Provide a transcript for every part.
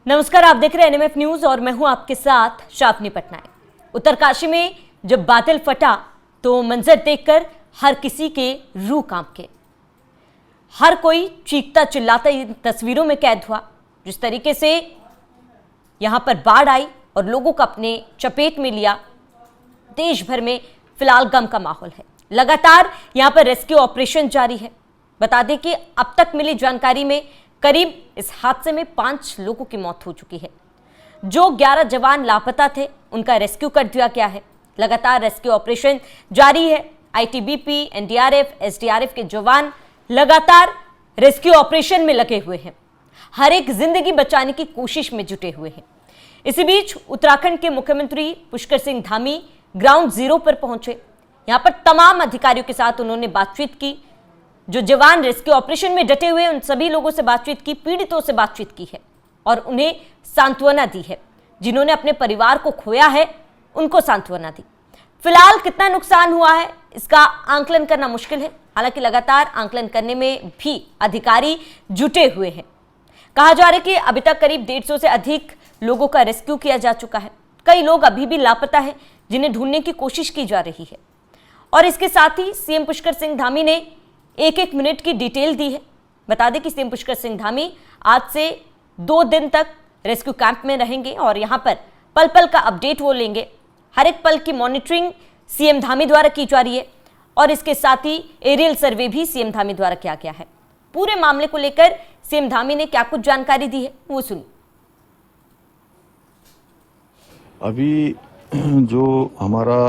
नमस्कार, आप देख रहे हैं एनएमएफ न्यूज और मैं हूं आपके साथ शाफनी पटनायक। उत्तरकाशी में जब बादल फटा तो मंजर देखकर हर किसी के रूह कांप के, हर कोई चीखता चिल्लाता इन तस्वीरों में कैद हुआ। जिस तरीके से यहां पर बाढ़ आई और लोगों को अपने चपेट में लिया, देश भर में फिलहाल गम का माहौल है। लगातार यहां पर रेस्क्यू ऑपरेशन जारी है। बता दें कि अब तक मिली जानकारी में करीब इस हादसे में 5 लोगों की मौत हो चुकी है। जो 11 जवान लापता थे उनका रेस्क्यू कर दिया गया है। लगातार रेस्क्यू ऑपरेशन जारी है। आईटीबीपी, एनडीआरएफ, एसडीआरएफ के जवान लगातार रेस्क्यू ऑपरेशन में लगे हुए हैं, हर एक जिंदगी बचाने की कोशिश में जुटे हुए हैं। इसी बीच उत्तराखंड के मुख्यमंत्री पुष्कर सिंह धामी ग्राउंड जीरो पर पहुंचे। यहां पर तमाम अधिकारियों के साथ उन्होंने बातचीत की। जो जवान रेस्क्यू ऑपरेशन में डटे हुए उन सभी लोगों से बातचीत की, पीड़ितों से बातचीत की है और उन्हें सांत्वना दी है। जिन्होंने अपने परिवार को खोया है उनको सांत्वना दी। फिलहाल कितना नुकसान हुआ है इसका आंकलन करना मुश्किल है, हालांकि लगातार आंकलन करने में भी अधिकारी जुटे हुए हैं। कहा जा रहा है कि अभी तक करीब 150 से अधिक लोगों का रेस्क्यू किया जा चुका है। कई लोग अभी भी लापता है जिन्हें ढूंढने की कोशिश की जा रही है। और इसके साथ ही सीएम पुष्कर सिंह धामी ने एक मिनट की डिटेल दी है। बता दें कि सीएम पुष्कर सिंह धामी आज से 2 दिन तक रेस्क्यू कैंप में रहेंगे और यहां पर पल पल का अपडेट वो लेंगे। हर एक पल की मॉनिटरिंग सीएम धामी द्वारा की जा रही है और इसके साथ ही एरियल सर्वे भी सीएम धामी द्वारा किया गया है। पूरे मामले को लेकर सीएम धामी ने क्या कुछ जानकारी दी है वो सुनिए। अभी जो हमारा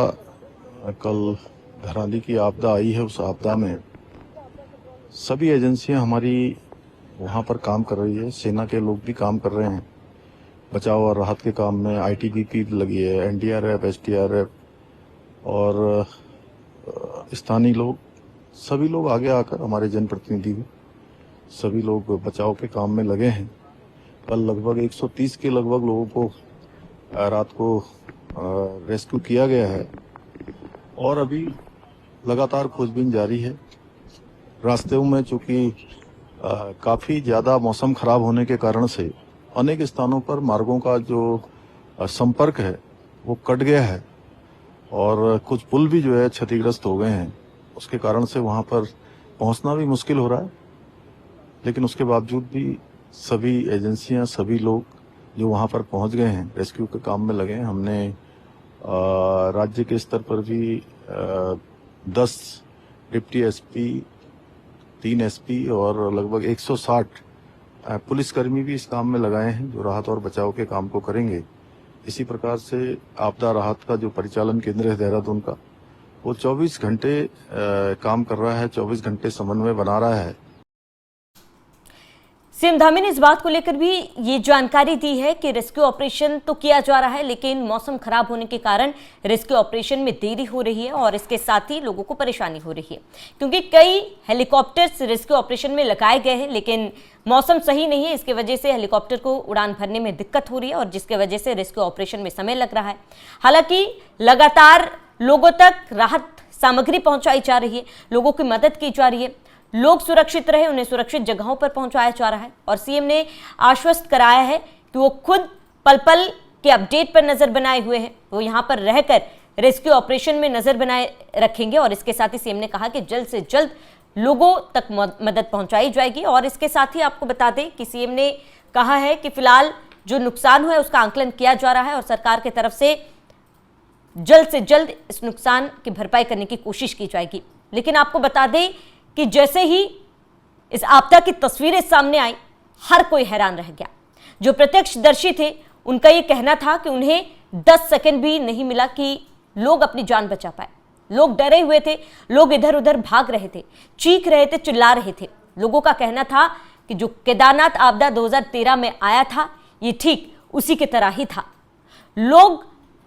कल धराली की आपदा आई है, उस आपदा में सभी एजेंसियां हमारी वहां पर काम कर रही है। सेना के लोग भी काम कर रहे हैं बचाव और राहत के काम में। आईटीबीपी लगी है, एनडीआरएफ, एसडीआरएफ और स्थानीय लोग, सभी लोग आगे आकर, हमारे जनप्रतिनिधि भी सभी लोग बचाव के काम में लगे हैं। कल लगभग 130 के लगभग लोगों को रात को रेस्क्यू किया गया है और अभी लगातार खोजबीन जारी है। रास्ते में चूंकि काफी ज्यादा मौसम खराब होने के कारण से अनेक स्थानों पर मार्गों का जो संपर्क है वो कट गया है और कुछ पुल भी जो है क्षतिग्रस्त हो गए हैं। उसके कारण से वहां पर पहुंचना भी मुश्किल हो रहा है, लेकिन उसके बावजूद भी सभी एजेंसियां, सभी लोग जो वहां पर पहुंच गए हैं, रेस्क्यू के काम में लगे हैं। हमने राज्य के स्तर पर भी 10 डिप्टी एसपी, 3 एसपी और लगभग 160 पुलिसकर्मी भी इस काम में लगाए हैं जो राहत और बचाव के काम को करेंगे। इसी प्रकार से आपदा राहत का जो परिचालन केंद्र है देहरादून का, वो 24 घंटे काम कर रहा है, 24 घंटे समन्वय बना रहा है। सीएम धामी ने इस बात को लेकर भी ये जानकारी दी है कि रेस्क्यू ऑपरेशन तो किया जा रहा है, लेकिन मौसम खराब होने के कारण रेस्क्यू ऑपरेशन में देरी हो रही है और इसके साथ ही लोगों को परेशानी हो रही है, क्योंकि कई हेलीकॉप्टर्स रेस्क्यू ऑपरेशन में लगाए गए हैं लेकिन मौसम सही नहीं है। इसके वजह से हेलीकॉप्टर को उड़ान भरने में दिक्कत हो रही है और जिसके वजह से रेस्क्यू ऑपरेशन में समय लग रहा है। हालांकि लगातार लोगों तक राहत सामग्री पहुंचाई जा रही है, लोगों की मदद की जा रही है, लोग सुरक्षित रहे, उन्हें सुरक्षित जगहों पर पहुंचाया जा रहा है और सीएम ने आश्वस्त कराया है कि वो खुद पल पल के अपडेट पर नजर बनाए हुए हैं। वो यहां पर रहकर रेस्क्यू ऑपरेशन में नजर बनाए रखेंगे और इसके साथ ही सीएम ने कहा कि जल्द से जल्द लोगों तक मदद पहुंचाई जाएगी। और इसके साथ ही आपको बता दें कि सीएम ने कहा है कि फिलहाल जो नुकसान हुआ है उसका आंकलन किया जा रहा है और सरकार की तरफ से जल्द से जल्द इस नुकसान की भरपाई करने की कोशिश की जाएगी। लेकिन आपको बता दें कि जैसे ही इस आपदा की तस्वीरें सामने आई, हर कोई हैरान रह गया। जो प्रत्यक्षदर्शी थे उनका यह कहना था कि उन्हें 10 सेकंड भी नहीं मिला कि लोग अपनी जान बचा पाए। लोग डरे हुए थे, लोग इधर उधर भाग रहे थे, चीख रहे थे, चिल्ला रहे थे। लोगों का कहना था कि जो केदारनाथ आपदा 2013 में आया था ये ठीक उसी की तरह ही था। लोग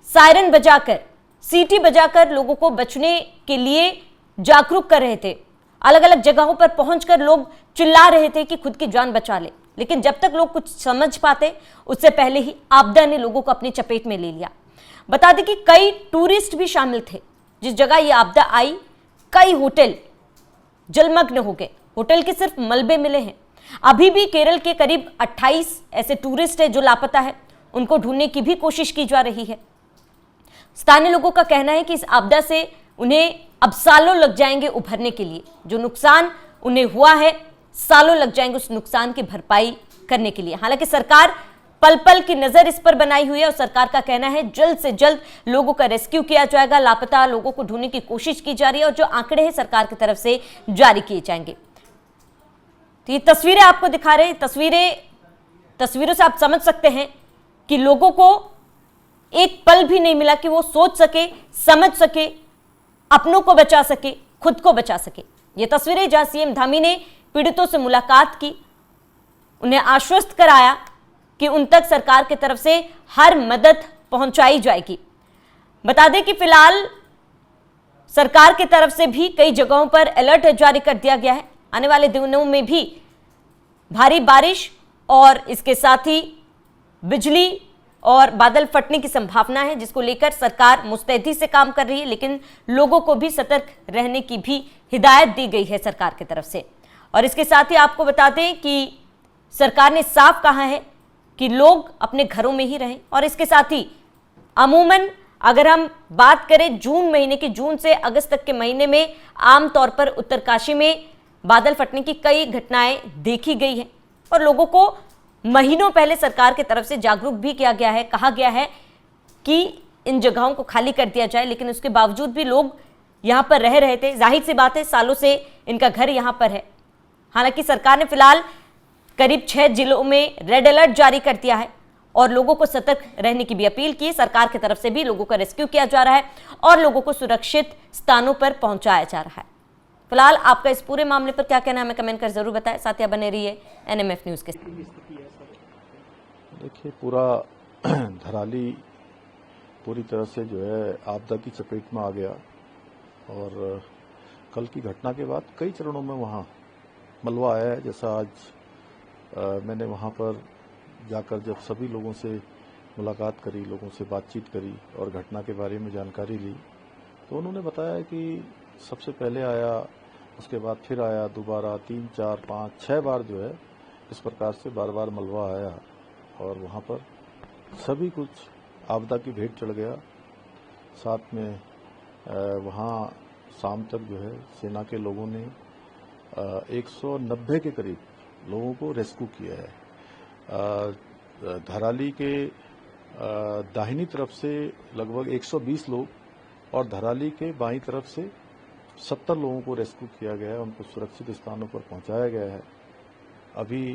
सायरन बजाकर, सीटी बजाकर लोगों को बचने के लिए जागरूक कर रहे थे। अलग अलग जगहों पर पहुंचकर लोग चिल्ला रहे थे कि खुद की जान बचा ले, लेकिन जब तक लोग कुछ समझ पाते उससे पहले ही आपदा ने लोगों को अपनी चपेट में ले लिया। बता दें कि कई टूरिस्ट भी शामिल थे जिस जगह ये आपदा आई। कई होटल जलमग्न हो गए, होटल के सिर्फ मलबे मिले हैं। अभी भी केरल के करीब 28 ऐसे टूरिस्ट हैं जो लापता है, उनको ढूंढने की भी कोशिश की जा रही है। स्थानीय लोगों का कहना है कि इस आपदा से उन्हें अब सालों लग जाएंगे उभरने के लिए। जो नुकसान उन्हें हुआ है, सालों लग जाएंगे उस नुकसान की भरपाई करने के लिए। हालांकि सरकार पल पल की नजर इस पर बनाई हुई है और सरकार का कहना है जल्द से जल्द लोगों का रेस्क्यू किया जाएगा, लापता लोगों को ढूंढने की कोशिश की जा रही है और जो आंकड़े हैं सरकार की तरफ से जारी किए जाएंगे। तो ये तस्वीरें आपको दिखा रहे हैं, तस्वीरों से आप समझ सकते हैं कि लोगों को एक पल भी नहीं मिला कि वो सोच सके, समझ सके, अपनों को बचा सके, खुद को बचा सके। ये तस्वीरें जहां सीएम धामी ने पीड़ितों से मुलाकात की, उन्हें आश्वस्त कराया कि उन तक सरकार की तरफ से हर मदद पहुंचाई जाएगी। बता दें कि फिलहाल सरकार की तरफ से भी कई जगहों पर अलर्ट जारी कर दिया गया है। आने वाले दिनों में भी भारी बारिश और इसके साथ ही बिजली और बादल फटने की संभावना है, जिसको लेकर सरकार मुस्तैदी से काम कर रही है, लेकिन लोगों को भी सतर्क रहने की भी हिदायत दी गई है सरकार की तरफ से। और इसके साथ ही आपको बता दें कि सरकार ने साफ कहा है कि लोग अपने घरों में ही रहें। और इसके साथ ही अमूमन अगर हम बात करें जून महीने की, जून से अगस्त तक के महीने में आमतौर पर उत्तरकाशी में बादल फटने की कई घटनाएं देखी गई हैं और लोगों को महीनों पहले सरकार की तरफ से जागरूक भी किया गया है, कहा गया है कि इन जगहों को खाली कर दिया जाए, लेकिन उसके बावजूद भी लोग यहां पर रह रहे थे। जाहिर सी बात है, सालों से इनका घर यहां पर है। हालांकि सरकार ने फिलहाल करीब 6 जिलों में रेड अलर्ट जारी कर दिया है और लोगों को सतर्क रहने की भी अपील की। सरकार की तरफ से भी लोगों का रेस्क्यू किया जा रहा है और लोगों को सुरक्षित स्थानों पर पहुंचाया जा रहा है। फिलहाल आपका इस पूरे मामले पर क्या कहना है, हमें कमेंट कर जरूर बताएं। साथ ही बने रहिए एनएमएफ न्यूज के साथ। देखिए, पूरा धराली पूरी तरह से जो है आपदा की चपेट में आ गया और कल की घटना के बाद कई चरणों में वहाँ मलबा आया है। जैसा आज मैंने वहाँ पर जाकर जब सभी लोगों से मुलाकात करी, लोगों से बातचीत करी और घटना के बारे में जानकारी ली, तो उन्होंने बताया कि सबसे पहले आया, उसके बाद फिर आया, दोबारा 3, 4, 5, 6 बार जो है इस प्रकार से बार बार मलबा आया और वहाँ पर सभी कुछ आपदा की भेंट चढ़ गया। साथ में वहाँ शाम तक जो है सेना के लोगों ने 190 के करीब लोगों को रेस्क्यू किया है। धराली के दाहिनी तरफ से लगभग 120 लोग और धराली के बाईं तरफ से 70 लोगों को रेस्क्यू किया गया है, उनको सुरक्षित स्थानों पर पहुंचाया गया है। अभी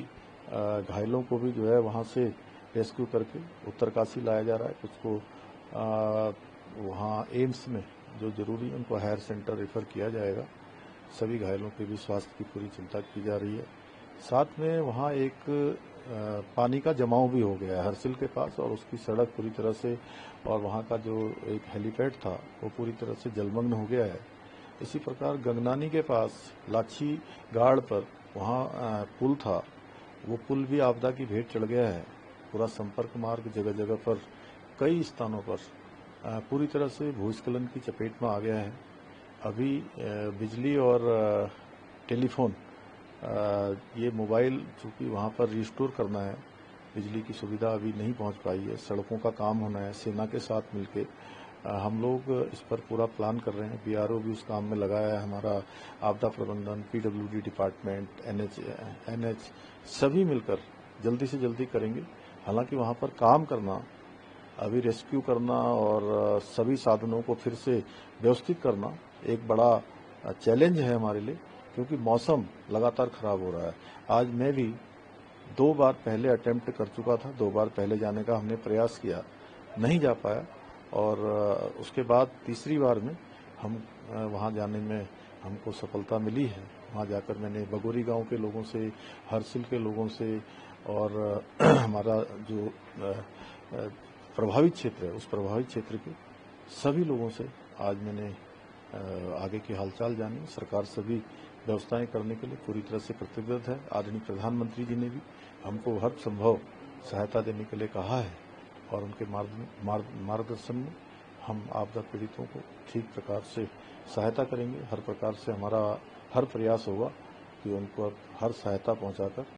घायलों को भी जो है वहां से रेस्क्यू करके उत्तरकाशी लाया जा रहा है। कुछ को वहां एम्स में जो जरूरी उनको हायर सेंटर रेफर किया जाएगा। सभी घायलों के भी स्वास्थ्य की पूरी चिंता की जा रही है। साथ में वहाँ एक पानी का जमाव भी हो गया है हरसिल के पास और उसकी सड़क पूरी तरह से और वहाँ का जो एक हेलीपैड था वो पूरी तरह से जलमग्न हो गया है। इसी प्रकार गंगनानी के पास लाछी गाड़ पर वहाँ पुल था, वो पुल भी आपदा की भेंट चढ़ गया है। पूरा संपर्क मार्ग जगह जगह पर कई स्थानों पर पूरी तरह से भूस्खलन की चपेट में आ गया है। अभी बिजली और टेलीफोन, ये मोबाइल चूँकि वहाँ पर रिस्टोर करना है, बिजली की सुविधा अभी नहीं पहुँच पाई है, सड़कों का काम होना है। सेना के साथ मिलके हम लोग इस पर पूरा प्लान कर रहे हैं। बीआरओ भी उस काम में लगाया है, हमारा आपदा प्रबंधन, पीडब्ल्यूडी डिपार्टमेंट, एनएच सभी मिलकर जल्दी से जल्दी करेंगे। हालांकि वहाँ पर काम करना, अभी रेस्क्यू करना और सभी साधनों को फिर से व्यवस्थित करना एक बड़ा चैलेंज है हमारे लिए, क्योंकि मौसम लगातार खराब हो रहा है। आज मैं भी 2 बार पहले अटेम्प्ट कर चुका था, 2 बार पहले जाने का हमने प्रयास किया, नहीं जा पाया और उसके बाद तीसरी बार में हम वहाँ जाने में हमको सफलता मिली है। वहाँ जाकर मैंने बगोरी गांव के लोगों से, हरसिल के लोगों से और हमारा जो प्रभावित क्षेत्र है उस प्रभावित क्षेत्र के सभी लोगों से आज मैंने आगे की हालचाल जानी। सरकार सभी व्यवस्थाएं करने के लिए पूरी तरह से प्रतिबद्ध है। आदरणीय प्रधानमंत्री जी ने भी हमको हर संभव सहायता देने के लिए कहा है और उनके मार्गदर्शन में हम आपदा पीड़ितों को ठीक प्रकार से सहायता करेंगे। हर प्रकार से हमारा हर प्रयास होगा कि उनको हर सहायता पहुंचाकर